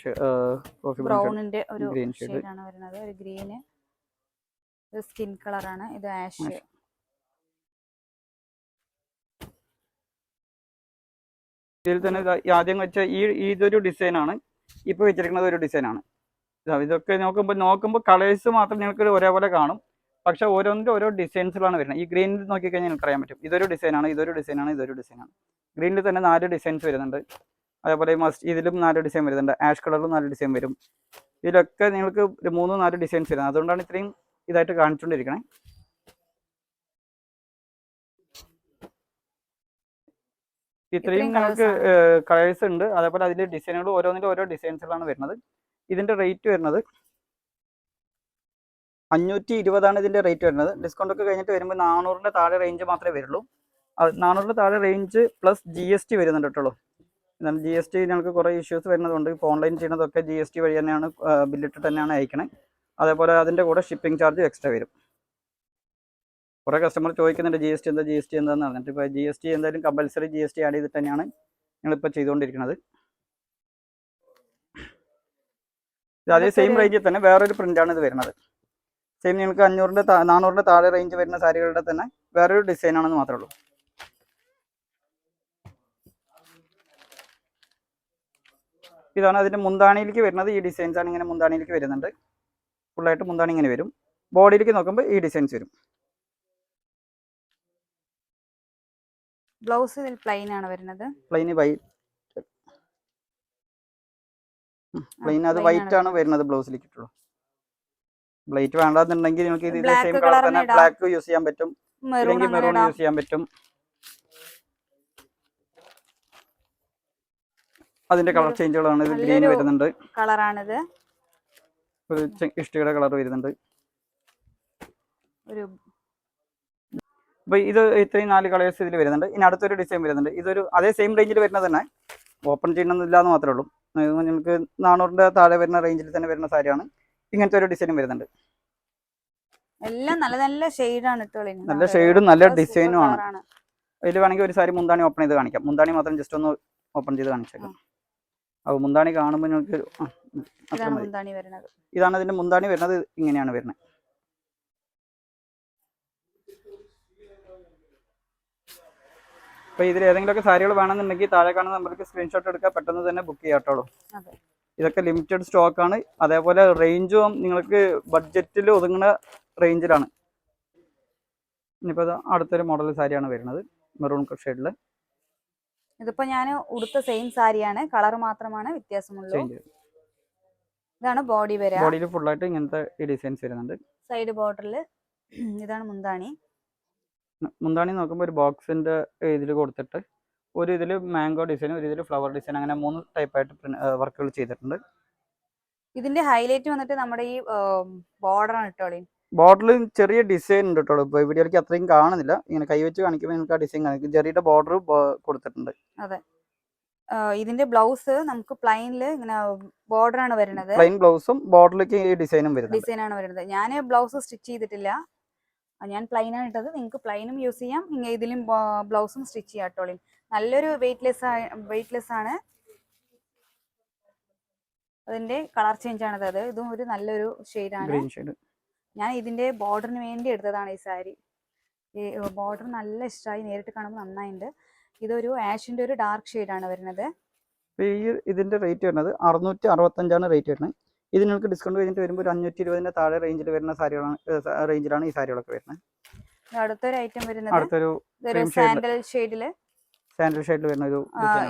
കോഫി ബ്രൗണിന്റെ ഒരു ഗ്രീൻ ഷെയ്ഡ് ആണ് വരുന്നത്. ഒരു ഗ്രീന്, ഇത് സ്കിൻ കളറാണ്. ഇത് ആഷ്. ഇതിൽ തന്നെ ആദ്യം വെച്ച ഇതൊരു ഡിസൈനാണ്. ഇപ്പോൾ വെച്ചിരിക്കുന്നത് ഒരു ഡിസൈനാണ്. ഇതൊക്കെ നോക്കുമ്പോൾ കളേഴ്സ് മാത്രം നിങ്ങൾക്ക് ഒരേപോലെ കാണും, പക്ഷെ ഓരോന്നിൻ്റെ ഓരോ ഡിസൈൻസിലാണ് വരുന്നത്. ഈ ഗ്രീനിൽ നോക്കിക്കഴിഞ്ഞാൽ നിങ്ങൾക്ക് അറിയാൻ പറ്റും ഇതൊരു ഡിസൈനാണ്, ഇതൊരു ഡിസൈനാണ്, ഇതൊരു ഡിസൈനാണ്. ഗ്രീനിൽ തന്നെ 4 ഡിസൈൻസ് വരുന്നുണ്ട്. അതേപോലെ ഇതിലും 4 ഡിസൈൻ വരുന്നുണ്ട്. ആഷ് കളറിലും 4 ഡിസൈൻ വരും. ഇതിലൊക്കെ നിങ്ങൾക്ക് 3-4 ഡിസൈൻസ് വരുന്നത്. അതുകൊണ്ടാണ് ഇത്രയും ഇതായിട്ട് കാണിച്ചുകൊണ്ടിരിക്കണേ. ഇത്രയും നമുക്ക് കളേഴ്സ് ഉണ്ട്. അതേപോലെ അതിൽ ഡിസൈനുകൾ ഓരോന്നിൻ്റെ ഓരോ ഡിസൈൻസുകളാണ് വരുന്നത്. ഇതിൻ്റെ റേറ്റ് വരുന്നത് 520 ഇതിൻ്റെ റേറ്റ് വരുന്നത്. ഡിസ്കൗണ്ട് ഒക്കെ കഴിഞ്ഞിട്ട് വരുമ്പോൾ 400 താഴെ റേഞ്ച് മാത്രമേ വരുള്ളൂ. 400 താഴെ റേഞ്ച് പ്ലസ് GST വരുന്നുണ്ട് കേട്ടോ. എന്നാൽ GST ഞങ്ങൾക്ക് കുറേ ഇഷ്യൂസ് വരുന്നതുകൊണ്ട് ഇപ്പോൾ ഓൺലൈൻ ചെയ്യുന്നതൊക്കെ GST വഴി തന്നെയാണ് ബില്ലിട്ട് തന്നെയാണ് അയക്കണേ. അതേപോലെ അതിൻ്റെ കൂടെ ഷിപ്പിംഗ് ചാർജ് എക്സ്ട്രാ വരും. കുറേ കസ്റ്റമർ ചോദിക്കുന്നുണ്ട് GST എന്താണെന്ന് പറഞ്ഞിട്ട്. ഇപ്പോൾ GST എന്തായാലും കമ്പൽസറി GST ആഡ് ചെയ്തിട്ട് തന്നെയാണ് ഞങ്ങളിപ്പോൾ ചെയ്തുകൊണ്ടിരിക്കുന്നത്. അതേ സെയിം റേഞ്ചിൽ തന്നെ വേറൊരു പ്രിൻ്റാണ് ഇത് വരുന്നത്. സെയിം നിങ്ങൾക്ക് 400 താഴെ റേഞ്ച് വരുന്ന സാരികളുടെ തന്നെ വേറൊരു ഡിസൈനാണെന്ന് മാത്രമേ ഉള്ളൂ. ഇതാണ് അതിൻ്റെ മുന്താണിയിലേക്ക് വരുന്നത്. ഈ ഡിസൈൻസാണ് ഇങ്ങനെ മുന്താണിയിലേക്ക് വരുന്നുണ്ട്. ഫുള്ളായിട്ട് മുന്താണി ഇങ്ങനെ വരും. ബോഡിയിലേക്ക് നോക്കുമ്പോൾ ഈ ഡിസൈൻസ് വരും. ബ്ലൗസ് പ്ലെയിൻ ആണ് വരുന്നത്. പ്ലെയിൻ അത് വൈറ്റ് ആണ് വരുന്നത് ബ്ലൗസിലേക്ക് ഇട്ടുള്ളൂ. ബ്ലൈറ്റ് വേണ്ടെന്നുണ്ടെങ്കിൽ നിങ്ങൾക്ക് ഇത് സെയിം കളർ തന്നെ ബ്ലാക്ക് യൂസ് ചെയ്യാൻ പറ്റും, അല്ലെങ്കിൽ മെറൂൺ യൂസ് ചെയ്യാൻ പറ്റും. അതിന്റെ കളർ ചേഞ്ചുകളാണ്. ഇത് ഗ്രീൻ വരുന്നുണ്ട്, കളറാണിത്. ഒരു ഇഷ്ടികയുടെ കളർ വരുന്നുണ്ട്. അപ്പോൾ ഇത് ഇത്രയും 4 കളേഴ്സ് ഇതിൽ വരുന്നുണ്ട്. ഇനി അടുത്തൊരു ഡിസൈൻ വരുന്നുണ്ട്. ഇതൊരു അതേ സെയിം റേഞ്ചിൽ വരുന്നത് തന്നെ, ഓപ്പൺ ചെയ്യണമെന്നില്ല എന്ന് മാത്രമേ ഉള്ളൂ. നിങ്ങൾക്ക് 400 താഴെ വരുന്ന റേഞ്ചിൽ തന്നെ വരുന്ന സാരിയാണ്. ഇങ്ങനത്തെ ഒരു ഡിസൈനും വരുന്നുണ്ട്. എല്ലാം നല്ല നല്ല ഷെയ്ഡാണ് ഇട്ടോളി. നല്ല ഷെയ്ഡും നല്ല ഡിസൈനും ആണ്. ഇതിൽ വേണമെങ്കിൽ ഒരു സാരി മുന്താണി ഓപ്പൺ ചെയ്ത് കാണിക്കാം. മുന്താണി മാത്രം ജസ്റ്റ് ഒന്ന് ഓപ്പൺ ചെയ്ത് കാണിച്ചേക്കാം. അപ്പോൾ മുന്താണി കാണുമ്പോൾ നിങ്ങൾക്ക് ഇതാണ് ഇതിന്റെ മുന്താണി വരുന്നത്. ഇങ്ങനെയാണ് വരുന്നത്. അപ്പോൾ ഇതിൽ ഏതെങ്കിലുമൊക്കെ സാരികൾ വേണമെന്നുണ്ടെങ്കിൽ താഴെ കാണുന്ന നമ്പർക്ക് സ്ക്രീൻഷോട്ട് എടുക്കുക, പെട്ടെന്ന് തന്നെ ബുക്ക് ചെയ്യാത്തോളൂ. ഇതൊക്കെ ലിമിറ്റഡ് സ്റ്റോക്കാണ്. അതേപോലെ റേഞ്ചും നിങ്ങൾക്ക് ബഡ്ജറ്റിൽ ഒതുങ്ങുന്ന റേഞ്ചിലാണ്. ഇനിയിപ്പോൾ അടുത്തൊരു മോഡൽ സാരിയാണ് വരുന്നത്, മെറൂൺ ഷെയ്ഡിൽ. ഇതിപ്പോ ഞാൻ ഉടുത്ത സെയിം സാരിയാണ്, കളർ മാത്രമാണ് വ്യത്യാസമുള്ളൂ. ഇതാണ് ബോഡി വരാ. ബോഡിയിൽ ഫുൾ ആയിട്ട് ഇങ്ങനത്തെ ഈ ഡിസൈൻസ് വരുന്നുണ്ട്. സൈഡ് ബോർഡറിൽ ഇതാണ് മുന്താണി. മുന്താണി നോക്കുമ്പോൾ ഒരു ബോക്സിന്റെ ഇതിൽ കൊടുത്തിട്ട് ഒരു ഇതിൽ മാംഗോ ഡിസൈൻ, ഒരു ഇതിൽ ഫ്ലവർ ഡിസൈൻ, അങ്ങനെ 3 ടൈപ്പായിട്ട് വർക്കുകൾ ചെയ്തിട്ടുണ്ട്. ഇതിന്റെ ഹൈലൈറ്റ് വന്നിട്ട് നമ്മുടെ ഈ ബോർഡറാണ് ഇട്ടോളി. ബോർഡറിൽ ചെറിയ ഡിസൈൻ ഉണ്ട് കേട്ടോ. ഇപ്പോൾ വീഡിയോയിലേക്ക് അത്രയും കാണുന്നില്ല. ഇങ്ങനെ കൈവച്ച് കാണിക്കുമ്പോൾ നിങ്ങൾക്ക് ആ ഡിസൈൻ കാണിക്കും. ചെറിയ ബോർഡർ കൊടുത്തിട്ടുണ്ട്. അതെ. ഇതിന്റെ ബ്ലൗസ് നമുക്ക് പ്ലെയിനില് ഇങ്ങനെ ബോർഡർ ആണ് വരുന്നത്. പ്ലെയിൻ ബ്ലൗസും ബോർഡറിലേക്ക് ഈ ഡിസൈനും വരുന്നത്. ഡിസൈനാണ് വരുന്നത്. ഞാൻ ബ്ലൗസ് സ്റ്റിച്ച് ചെയ്തിട്ടില്ല, ഞാൻ പ്ലെയിൻ ആണ് ഇട്ടത്. നിങ്ങൾക്ക് പ്ലെയിനും യൂസ് ചെയ്യാം, ഇതിലും ബ്ലൗസും സ്റ്റിച്ച് ചെയ്യാം കേട്ടോളി. നല്ലൊരു വെയിറ്റ്ലെസ് ആണ്. അതിന്റെ കളർ ചേഞ്ച് ആണത്. ഇതും ഒരു നല്ലൊരു ഷെയ്ഡാണ്. ഞാൻ ഇതിന്റെ ബോർഡറിന് വേണ്ടി എടുത്തതാണ് ഈ സാരി. ഈ ബോർഡർ നല്ല ഇഷ്ടമായി, നേരിട്ട് കാണുമ്പോൾ നന്നായിട്ടുണ്ട്. ഇതൊരു ആഷിന്റെ ഒരു ഡാർക്ക് ഷെയ്ഡാണ് വരുന്നത്. ഇതിന്റെ റേറ്റ് വരുന്നത് 665 റേറ്റ് വരുന്നത്. ഇത് നിങ്ങൾക്ക് ഡിസ്കൗണ്ട് കഴിഞ്ഞിട്ട് വരുമ്പോൾ ഒരു 520 താഴെ റേഞ്ചിൽ വരുന്ന റേഞ്ചിലാണ് ഈ സാരികളൊക്കെ വരുന്നത്. അടുത്തൊരു ഐറ്റം വരുന്നത് സാൻഡൽ ഷെയ്ഡില് വരുന്ന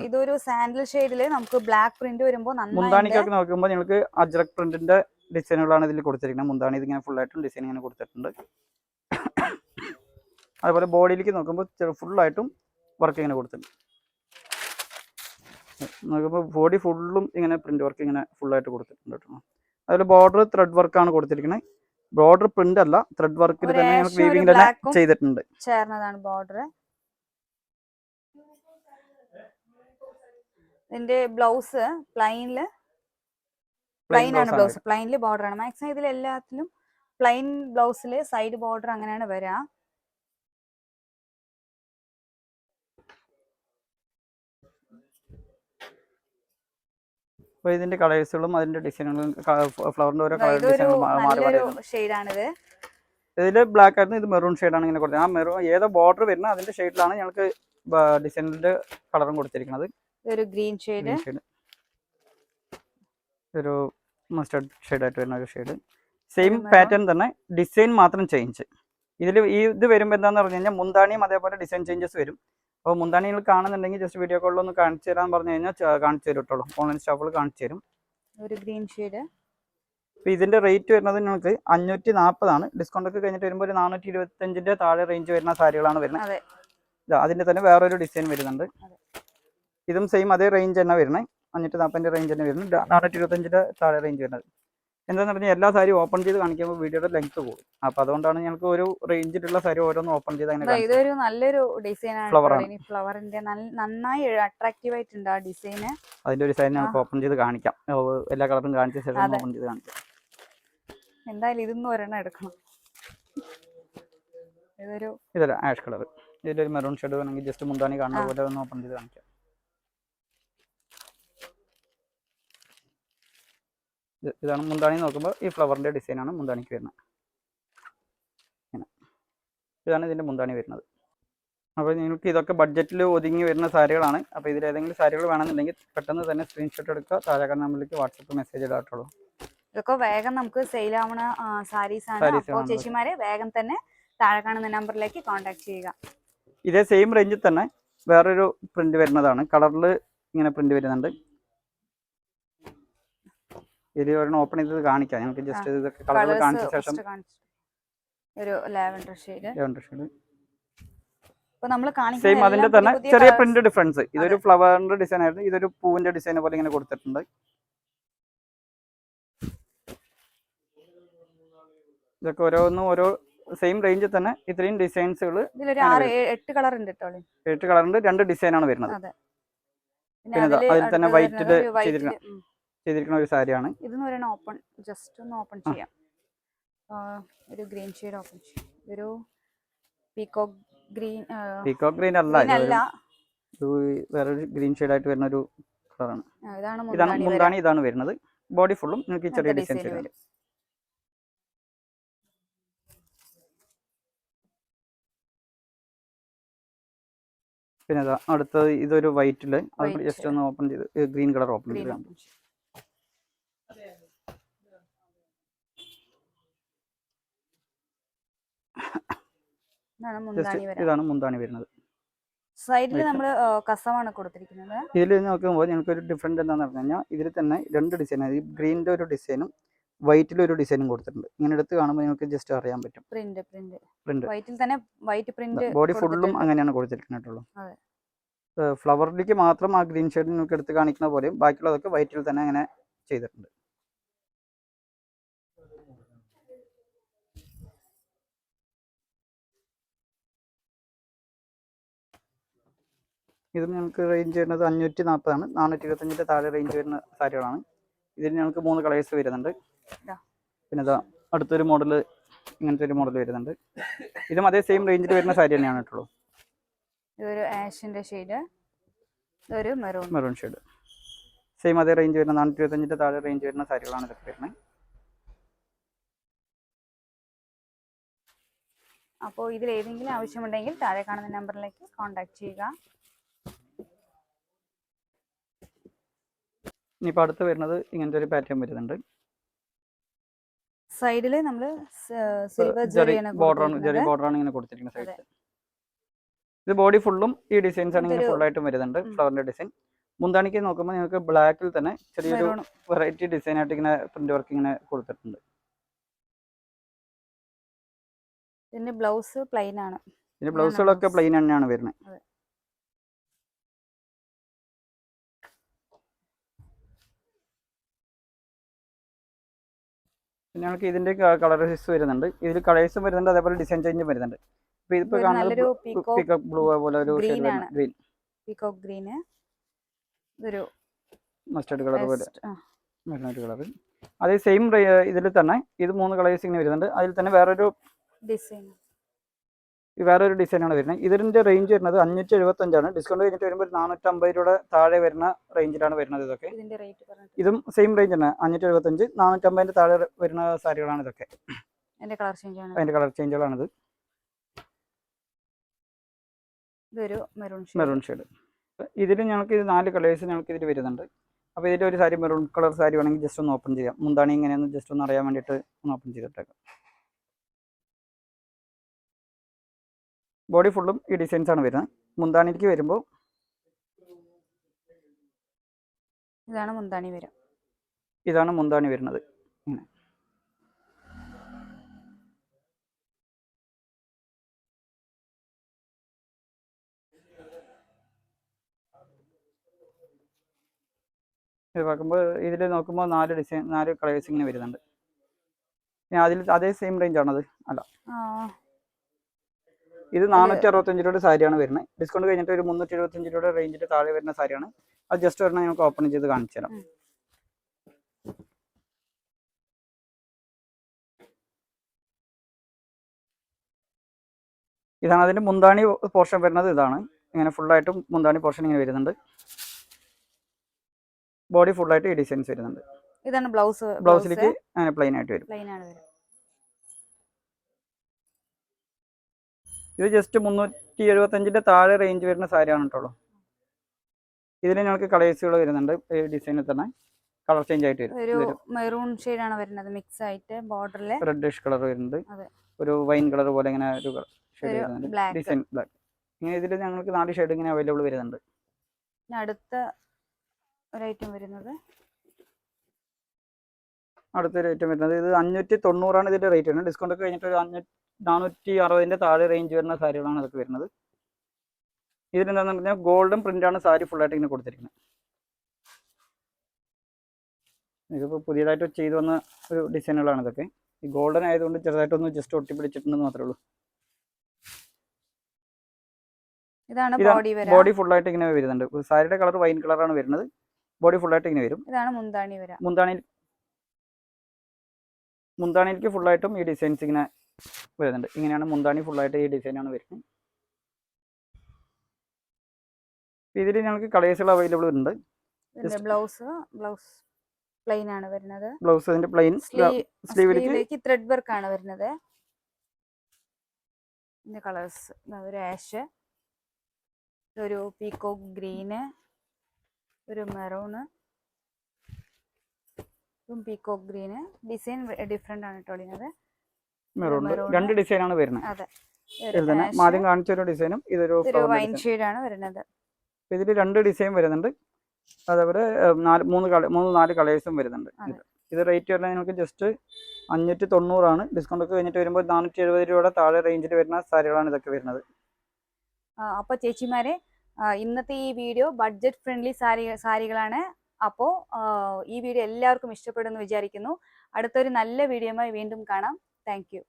ഇതൊരു സാൻഡൽ ഷെയ്ഡില് നമുക്ക് ബ്ലാക്ക് പ്രിന്റ് വരുമ്പോൾ മുന്താണിക്കൊക്കെ നോക്കുമ്പോൾ നിങ്ങൾക്ക് അജ്രക് പ്രിന്റിന്റെ ഡിസൈനുകളാണ് ഇതിൽ കൊടുത്തിരിക്കുന്നത്. മുന്താണി ഇതിങ്ങനെ ഫുൾ ആയിട്ടും ഡിസൈൻ ഇങ്ങനെ കൊടുത്തിട്ടുണ്ട്. അതുപോലെ ബോഡിയിലേക്ക് നോക്കുമ്പോൾ ഫുള്ളായിട്ടും വർക്ക് ഇങ്ങനെ കൊടുത്തിട്ടുണ്ട്. നോക്കുമ്പോൾ ബോഡി ഫുള്ളും ഇങ്ങനെ പ്രിന്റ് വർക്ക് ഇങ്ങനെ ഫുള്ളായിട്ട് കൊടുത്തിട്ടുണ്ട് കേട്ടോ. അതുപോലെ ബോർഡർ ത്രെഡ് വർക്കാണ് കൊടുത്തിരിക്കുന്നത്. ബോർഡർ പ്രിന്റ് അല്ല, ത്രെഡ് വർക്കിൽ തന്നെ വീവിംഗ് തന്നെ ചെയ്തിട്ടുണ്ട്. ചേർന്നതാണ് ബോർഡർ. ഇതിന്റെ ബ്ലൗസ് പ്ലെയിൻ ആണ്. ബ്ലൗസ് പ്ലെയിനില് ബോർഡർ ആണ്. മാക്സിമം ഇതിൽ എല്ലാത്തിലും പ്ലെയിൻ ബ്ലൗസില് സൈഡ് ബോർഡർ അങ്ങനെയാണ് വരാ. ഇതിന്റെ കളേഴ്സുകളും അതിന്റെ ഡിസൈനുകളും ഫ്ലവറിന്റെ ഓരോ കളർ ഡിസൈനുകളും മാറി ഷെയ്ഡാണിത്. ഇതില് ബ്ലാക്ക് ആയിരുന്നു, ഇത് മെറൂൺ ഷെയ്ഡാണ് ഇങ്ങനെ കൊടുത്തത്. ആ മെറൂൺ ഏതോ ബോർഡർ വരുന്ന അതിന്റെ ഷെയ്ഡിലാണ് ഞങ്ങൾക്ക് ഡിസൈനിന്റെ കളറും കൊടുത്തിരിക്കുന്നത്. ഒരു ഗ്രീൻ ഷെയ്ഡ്, ഒരു മസ്റ്റർഡ് ഷെയ്ഡായിട്ട് വരുന്ന ഒരു ഷെയ്ഡ്. സെയിം പാറ്റേൺ തന്നെ, ഡിസൈൻ മാത്രം ചേഞ്ച്. ഇത് വരുമ്പോൾ എന്താണെന്ന് പറഞ്ഞു കഴിഞ്ഞാൽ മുന്താണിയും അതേപോലെ ഡിസൈൻ ചേഞ്ചസ് വരും. അപ്പോൾ മുന്താണി നിങ്ങൾ കാണുന്നുണ്ടെങ്കിൽ ജസ്റ്റ് വീഡിയോ കോളിലൊന്ന് കാണിച്ചു തരാൻ പറഞ്ഞു കഴിഞ്ഞാൽ കാണിച്ചു തരും കേട്ടോ. ഓൺലൈൻ സ്റ്റാഫുകൾ കാണിച്ചു തരും. ഒരു ഗ്രീൻ ഷെയ്ഡ്. അപ്പോൾ ഇതിന്റെ റേറ്റ് വരുന്നത് നിങ്ങൾക്ക് 540 ഡിസ്കൗണ്ട് ഒക്കെ കഴിഞ്ഞിട്ട് വരുമ്പോൾ ഒരു 425 താഴെ റേഞ്ച് വരുന്ന സാരികളാണ് വരുന്നത്. അതിന്റെ തന്നെ വേറൊരു ഡിസൈൻ വരുന്നുണ്ട്. ഇതും സെയിം അതേ റേഞ്ച് തന്നെ വരുന്നത്. 540 റേഞ്ച് തന്നെ വരുന്നത്. 425 താഴെ റേഞ്ച് വരുന്നത്. എന്താണെന്ന് പറഞ്ഞാൽ എല്ലാ സാരിയും ഓപ്പൺ ചെയ്ത് കാണിക്കുമ്പോൾ വീഡിയോയുടെ ലെങ്ത് കൂടും. അപ്പോൾ അതുകൊണ്ടാണ് ഞങ്ങൾക്ക് ഒരു റേഞ്ചിലുള്ള സാരി ഓരോന്ന് ഓപ്പൺ ചെയ്ത് അങ്ങനെ. ഇതൊരു നല്ലൊരു ഡിസൈൻ ആണ്. ഫ്ലവറിന്റെ നന്നായി അട്രാക്റ്റീവ് ആയിട്ടുണ്ട് ആ ഡിസൈൻ. അതിന്റെ ഒരു ഡിസൈൻ നമുക്ക് ഓപ്പൺ ചെയ്ത് കാണിക്കാം. എല്ലാ കളറും കാണിച്ച ശേഷം ഓപ്പൺ ചെയ്ത് കാണിക്കാം. എന്തായാലും ഇതൊന്നും ഒരെണ്ണം എടുക്കണം. ഇതൊരു ആഷ് കളർ. ഇതിലൊരു മെറൂൺ ഷെയ്ഡ് വേണമെങ്കിൽ ജസ്റ്റ് മുന്താണി കാണുന്ന പോലെ ഒന്ന് ഓപ്പൺ ചെയ്ത് കാണിക്കാം. ഇതാണ് മുന്താണി. നോക്കുമ്പോൾ ഈ ഫ്ലവറിന്റെ ഡിസൈനാണ് മുന്താണിക്ക് വരുന്നത്. ഇതാണ് ഇതിന്റെ മുന്താണി വരുന്നത്. അപ്പോൾ നിങ്ങൾക്ക് ഇതൊക്കെ ബഡ്ജറ്റിൽ ഒതുങ്ങി വരുന്ന സാരികളാണ്. അപ്പോൾ ഇതിൽ ഏതെങ്കിലും സാരികൾ വേണമെന്നുണ്ടെങ്കിൽ പെട്ടെന്ന് തന്നെ സ്ക്രീൻഷോട്ട് എടുക്കുക, താഴെ നമ്പറിലേക്ക് വാട്സപ്പ് മെസ്സേജ് ഇടാട്ടുള്ളൂ. ഇതൊക്കെ വേഗം നമുക്ക് സെയിൽ ആവുന്ന സാരീസ് ആണ്. അപ്പോൾ ചേച്ചിമാരെ വേഗം തന്നെ താഴെ കാണുന്ന നമ്പറിലേക്ക് കോൺടാക്ട് ചെയ്യുക. ഇതേ സെയിം റേഞ്ചിൽ തന്നെ വേറൊരു പ്രിന്റ് വരുന്നതാണ്. കളറിൽ ഇങ്ങനെ പ്രിന്റ് വരുന്നുണ്ട്. ഇതിൽ ഒരെണ്ണം ഓപ്പൺ ചെയ്ത് കാണിക്കാം. ഞങ്ങൾക്ക് ജസ്റ്റ് ഇതൊക്കെ കളർ കാണിച്ച ശേഷം ഒരു ലാവൻഡർ ഷെയ്ഡ്. സെയിം അതിന്റെ തന്നെ ചെറിയ പ്രിന്റ് ഡിഫറൻസ്. ഇതൊരു ഫ്ലവറിന്റെ ഡിസൈൻ ആയിരുന്നു, ഇതൊരു പൂവിന്റെ ഡിസൈൻ പോലെ ഇങ്ങനെ കൊടുത്തിട്ടുണ്ട്. ഇതൊക്കെ ഓരോന്നും ഓരോ സെയിം റേഞ്ചിൽ തന്നെ ഇത്രയും ഡിസൈൻസുകൾ ഇതിലൊരു 8 കളർ ഉണ്ട് കേട്ടോ. 8 കളറിന്റെ 2 ഡിസൈനാണ് വരുന്നത്. അതെ. പിന്നെ അതിൽ തന്നെ വൈറ്റിൽ ചെയ്തിരിക്കുന്ന ഒരു സാരിയാണ്. ഇതെന്ന് പറയുന്നത് ഓപ്പൺ, ജസ്റ്റ് ഒന്ന് ഓപ്പൺ ചെയ്യാം. ഒരു ഗ്രീൻ ഷെയ്ഡ് ഓപ്പൺ ചെയ്യാം. ഇതൊരു പീകോക്ക് ഗ്രീൻ അല്ല, വേറൊരു ഗ്രീൻ ഷെയ്ഡ് ആയിട്ട് വരുന്ന ഒരു കളറാണ്. ഇതാണ് മുന്താണി, ഇതാണ് വരുന്നത്. ബോഡി ഫുള്ളും നിങ്ങൾക്ക് ചെറിയ ഡിസൈൻസ് വരും. പിന്നെ അടുത്തത് ഇതൊരു വൈറ്റില്, അത് ജസ്റ്റ് ഒന്ന് ഓപ്പൺ ചെയ്ത് ഗ്രീൻ കളർ ഓപ്പൺ ചെയ്ത് ഇതാണ് മുന്താണി വരുന്നത്. സൈഡിൽ നമ്മൾ കസവാണ് കൊടുത്തിരിക്കുന്നത്. ഇതിൽ നോക്കുമ്പോൾ ഞങ്ങൾക്ക് ഒരു ഡിഫറൻറ്റ് എന്താണെന്ന് പറഞ്ഞു കഴിഞ്ഞാൽ ഇതിൽ തന്നെ 2 ഡിസൈനാണ്. ഈ ഗ്രീനിൻ്റെ ഒരു ഡിസൈനും വൈറ്റിൽ ഒരു ഡിസൈനും കൊടുത്തിട്ടുണ്ട്. ഇങ്ങനെ എടുത്ത് കാണുമ്പോൾ നിങ്ങൾക്ക് ജസ്റ്റ് അറിയാൻ പറ്റും. പ്രിന്റ് വൈറ്റിൽ തന്നെ വൈറ്റ് പ്രിന്റ്, ബോഡി ഫുള്ളും അങ്ങനെയാണ് കൊടുത്തിരിക്കുന്നുള്ളൂ. ഫ്ലവറിലേക്ക് മാത്രം ആ ഗ്രീൻ ഷെയ്ഡ് നിങ്ങൾക്ക് എടുത്ത് കാണിക്കുന്ന പോലെയും ബാക്കിയുള്ളതൊക്കെ വൈറ്റിൽ തന്നെ അങ്ങനെ ചെയ്തിട്ടുണ്ട്. ഇത് ഞങ്ങൾക്ക് റേഞ്ച് വരുന്നത് 540 ആണ്. 425 താഴെ റേഞ്ച് വരുന്ന സാരികളാണ്. ഇതിൽ ഞങ്ങൾക്ക് 3 കളേഴ്സ് വരുന്നുണ്ട്. പിന്നെ ഇതാ അടുത്തൊരു മോഡൽ, ഇങ്ങനത്തെ ഒരു മോഡൽ വരുന്നുണ്ട്. ഇതും അതേ സെയിം റേഞ്ചിൽ വരുന്ന സാരി തന്നെയാണ് കേട്ടോ. ഇതൊരു ആഷിന്റെ ഷെയ്ഡ്, ഇതൊരു മെറൂൺ ഷെയ്ഡ്. സെയിം അതേ റേഞ്ച് വരുന്ന 425 താഴെ റേഞ്ച് വരുന്ന സാരികളാണ് ഇതൊക്കെ വരുന്നത്. അപ്പോൾ ഇതിൽ ഏതെങ്കിലും ആവശ്യമുണ്ടെങ്കിൽ താഴെ കാണുന്ന നമ്പറിലേക്ക് കോൺടാക്ട് ചെയ്യുക. ഇനിയിപ്പോൾ അടുത്ത് വരുന്നത് ഇങ്ങനത്തെ ഒരു പാറ്റേൺ വരുന്നുണ്ട്. സൈഡിൽ നമ്മൾ ജെറി ബോർഡറാണ് ഇങ്ങനെ കൊടുത്തിരിക്കുന്നത് സൈഡിൽ. ഇത് ബോഡി ഫുള്ളും ഈ ഡിസൈൻസ് ആണ് ഇങ്ങനെ ഫുള്ളായിട്ടും വരുന്നുണ്ട്, ഫ്ലവറിന്റെ ഡിസൈൻ. മുന്താണിക്ക് നോക്കുമ്പോൾ നിങ്ങൾക്ക് ബ്ലാക്കിൽ തന്നെ ചെറിയൊരു വെറൈറ്റി ഡിസൈൻ ആയിട്ട് ഇങ്ങനെ പ്രിന്റ് വർക്ക് ഇങ്ങനെ കൊടുത്തിട്ടുണ്ട്. ഇതിന്റെ ബ്ലൗസ് പ്ലെയിൻ ആണ്. ഇതിന്റെ ബ്ലൗസുകളൊക്കെ പ്ലെയിൻ തന്നെയാണ് വരുന്നത്. പിന്നെ നമുക്ക് ഇതിന്റെ കളേഴ്സ് വരുന്നുണ്ട്. ഇതിൽ കളേഴ്സും വരുന്നുണ്ട്, അതേപോലെ ഡിസൈൻ ചേഞ്ചും വരുന്നുണ്ട്. ഇപ്പൊ ഇതിപ്പോ കാണുന്നത് പീകോക്ക് ബ്ലൂ പോലെ ഒരു ഗ്രീൻ, പീകോക്ക് ഗ്രീൻ, ഇതൊരു മസ്റ്റർഡ് കളർ പോലെ വരുന്ന ഒരു കളർ. അതേ സെയിം ഇതിൽ തന്നെ ഇത് 3 കളേഴ്സ് ഇങ്ങനെ വരുന്നുണ്ട്. അതിൽ തന്നെ വേറൊരു ഡിസൈനാണ് വരുന്നത്. ഇതിന്റെ റേഞ്ച് വരുന്നത് 575 ആണ്. ഡിസ്കൗണ്ട് കഴിഞ്ഞിട്ട് വരുമ്പോൾ 450 രൂപയുടെ താഴെ വരുന്ന റേഞ്ചിലാണ് വരുന്നത്. ഇതൊക്കെ ഇതും സെയിം റേഞ്ച് തന്നെ, 575, 450 താഴെ വരുന്ന സാരികളാണ് ഇതൊക്കെ. അതിന്റെ കളർ ചേഞ്ചുകളാണിത്. Maroon shade. ഇതിൽ ഞങ്ങൾക്ക് ഇത് 4 കളേഴ്സ് ഞങ്ങൾക്ക് ഇതിൽ വരുന്നുണ്ട്. അപ്പോൾ ഇതിൽ ഒരു സാരി മെറൂൺ കളർ സാരി വേണമെങ്കിൽ ജസ്റ്റ് ഒന്ന് ഓപ്പൺ ചെയ്യാം. മുന്താണി ഇങ്ങനെയൊന്ന് ജസ്റ്റ് ഒന്ന് അറിയാൻ വേണ്ടിയിട്ട് ഒന്ന് ഓപ്പൺ ചെയ്തിട്ടേക്കാം. ബോഡി ഫുള്ളും ഈ ഡിസൈൻസ് ആണ് വരുന്നത്. മുന്താണിക്ക് വരുമ്പോൾ ഇതാണ് മുന്താണി വരുന്നത്. ഇങ്ങനെ ഇത് നോക്കുമ്പോൾ ഇതിൽ നോക്കുമ്പോൾ 4 കളേഴ്സ് ഇങ്ങനെ വരുന്നുണ്ട്. അതിൽ അതേ സെയിം റേഞ്ച് ആണത്? അല്ല, ഇത് 465 രൂപയുടെ സാരിയാണ് വരുന്നത്. ഡിസ്കൗണ്ട് കഴിഞ്ഞിട്ട് ഒരു 375 രൂപയുടെ റേഞ്ചിൽ താഴെ വരുന്ന സാരിയാണ്. അത് ജസ്റ്റ് ഒരെണ്ണം നമുക്ക് ഓപ്പൺ ചെയ്ത് കാണിച്ചു തരാം. ഇതാണ് അതിന്റെ മുന്താണി പോർഷൻ വരുന്നത്. ഇതാണ് ഇങ്ങനെ ഫുള്ളായിട്ടും മുന്താണി പോർഷൻ ഇങ്ങനെ വരുന്നുണ്ട്. ബോഡി ഫുള്ളായിട്ട് ഈ ഡിസൈൻസ് വരുന്നുണ്ട്. ഇതാണ് ബ്ലൗസിലേക്ക് അങ്ങനെ പ്ലെയിൻ ആയിട്ട് വരും. ഇത് ജസ്റ്റ് 375 താഴെ റേഞ്ച് വരുന്ന സാരിയാണ് കേട്ടോ. ഇതിൽ ഞങ്ങൾക്ക് കളേഴ്സുകൾ വരുന്നുണ്ട്. ഈ ഡിസൈനിൽ തന്നെ കളർ ചേഞ്ച് ആയിട്ട് വരും. മെറൂൺ ഷെയ്ഡ് ആണ് വരുന്നത്, മിക്സ് ആയിട്ട് ബോർഡറിൽ റെഡിഷ് കളർ വരുന്നുണ്ട്. ഒരു വൈൻ കളർ പോലെ ഇങ്ങനെ ഒരു ഷെയ്ഡ് വരുന്നുണ്ട്. Design black. ഇങ്ങനെ ഇതിൽ ഞങ്ങൾക്ക് 4 ഷെയ്ഡ് ഇങ്ങനെ അവൈലബിൾ വരുന്നുണ്ട്. അടുത്തൊരു ഐറ്റം വരുന്നത് ഇത് 590 ആണ് ഇതിന്റെ റേറ്റ് വരുന്നത്. ഡിസ്കൗണ്ട് ഒക്കെ കഴിഞ്ഞിട്ട് ഒരു 460 താഴെ റേഞ്ച് വരുന്ന സാരികളാണ് ഇതൊക്കെ വരുന്നത്. ഇതിനെന്താന്ന് പറഞ്ഞാൽ ഗോൾഡൻ പ്രിന്റ് ആണ് സാരി ഫുള്ളായിട്ട് ഇങ്ങനെ കൊടുത്തിരിക്കുന്നത്. ഇതിപ്പോൾ പുതിയതായിട്ട് ചെയ്തു വന്ന ഒരു ഡിസൈനുകളാണ് ഇതൊക്കെ. ഈ ഗോൾഡൻ ആയതുകൊണ്ട് ചെറുതായിട്ടൊന്ന് ജസ്റ്റ് ഒട്ടിപ്പിടിച്ചിട്ടുണ്ടെന്ന് മാത്രമേ ഉള്ളൂ. ഇതാണ് ബോഡി വര. ബോഡി ഫുൾ ആയിട്ട് ഇങ്ങനെ വരുന്നുണ്ട്. സാരിയുടെ കളർ വൈൻ കളറാണ് വരുന്നത്. ബോഡി ഫുൾ ആയിട്ട് ഇങ്ങനെ വരും. ഇതാണ് മുന്താണി വര. മുന്താണിക്ക് ഫുൾ ആയിട്ടും ഈ ഡിസൈൻസ് ഇങ്ങനെ വരുന്നുണ്ട്. ഇങ്ങനെയാണ് മുന്താണി ഫുൾ ആയിട്ട് ഈ ഡിസൈനാണ് വരുന്നത്. ഇതിൽ ഞങ്ങൾക്ക് കളേഴ്സുകൾ അവൈലബിൾ ഉണ്ട്. ബ്ലൗസ് പ്ലെയിൻ ആണ് വരുന്നത്. ബ്ലൗസ് അതിന്റെ പ്ലെയിൻ, സ്ലീവിലേക്ക് ത്രെഡ് വർക്ക് ആണ് വരുന്നത്. ഇതിന്റെ കളേഴ്സ് ഒരു ആഷ്, ഒരു പീകോക്ക് ഗ്രീന്, ഒരു maroon, peacock green. Design different ആണ് കേട്ടോ. മെറൂൺ രണ്ട് ഡിസൈനാണ് വരുന്നത്. അതെ, ആദ്യം കാണിച്ച ഒരു ഡിസൈനും ഇതൊരു വൈൻ ഷെയ്ഡ് ആണ് വരുന്നത്. ഇതിൽ രണ്ട് ഡിസൈൻ വരുന്നുണ്ട്. അതേപോലെ 4 കളേഴ്സും വരുന്നുണ്ട്. ഇത് റേറ്റ് വരുന്നത് നിങ്ങൾക്ക് ജസ്റ്റ് 590 ഡിസ്കൗണ്ട് ഒക്കെ കഴിഞ്ഞിട്ട് വരുമ്പോൾ 470 രൂപയുടെ താഴെ റേഞ്ചിൽ വരുന്ന സാരികളാണ് ഇതൊക്കെ വരുന്നത്. അപ്പോൾ ചേച്ചിമാരെ, ഇന്നത്തെ ഈ വീഡിയോ ബഡ്ജറ്റ് ഫ്രണ്ട്ലി സാരികളാണ്. അപ്പോൾ ഈ വീഡിയോ എല്ലാവർക്കും ഇഷ്ടപ്പെടുമെന്ന് വിചാരിക്കുന്നു. അടുത്തൊരു നല്ല വീഡിയോയുമായി വീണ്ടും കാണാം. Thank you.